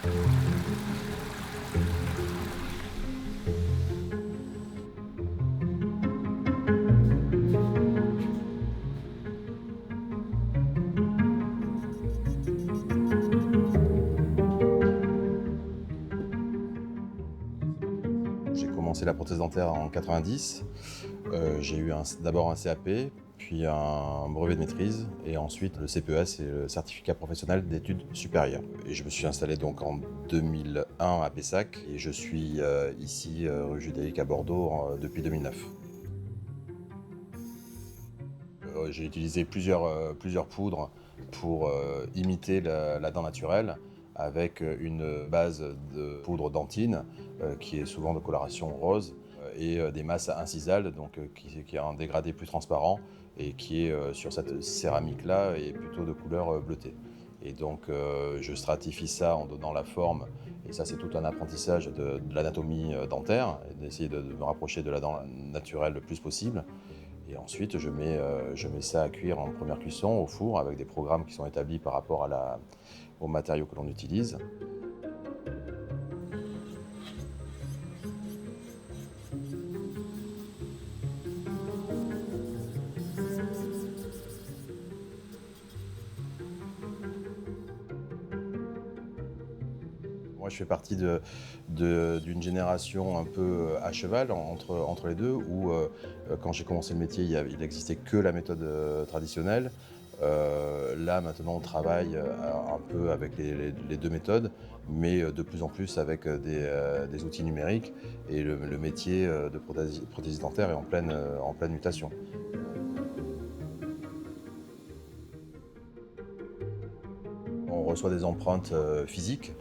J'ai commencé la prothèse dentaire en 90. J'ai eu d'abord un CAP, puis un brevet de maîtrise, et ensuite le CPEA, c'est le certificat professionnel d'études supérieures. Et je me suis installé donc en 2001 à Pessac, et je suis ici, rue Judaïque à Bordeaux, depuis 2009. J'ai utilisé plusieurs poudres pour imiter la dent naturelle, avec une base de poudre dentine qui est souvent de coloration rose, et des masses incisales donc, qui a un dégradé plus transparent et qui est sur cette céramique-là est plutôt de couleur bleutée. Et donc je stratifie ça en donnant la forme, et ça c'est tout un apprentissage de l'anatomie dentaire, et d'essayer de me rapprocher de la dent naturelle le plus possible. Et ensuite, je mets ça à cuire en première cuisson au four avec des programmes qui sont établis par rapport aux matériaux que l'on utilise. Moi, je fais partie d'une génération un peu à cheval entre les deux, où quand j'ai commencé le métier, il n'existait que la méthode traditionnelle. Là, maintenant, on travaille un peu avec les deux méthodes, mais de plus en plus avec des outils numériques. Et le métier de prothésiste dentaire est en pleine mutation. On reçoit des empreintes physiques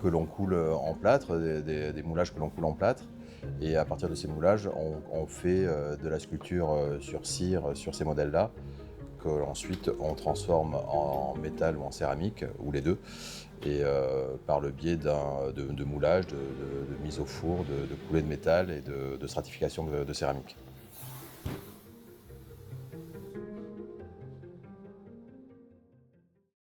que l'on coule en plâtre, des moulages que l'on coule en plâtre. Et à partir de ces moulages, on fait de la sculpture sur cire sur ces modèles-là, que ensuite on transforme en métal ou en céramique, ou les deux, et par le biais de moulage, de mise au four, de coulée de métal et de stratification de céramique.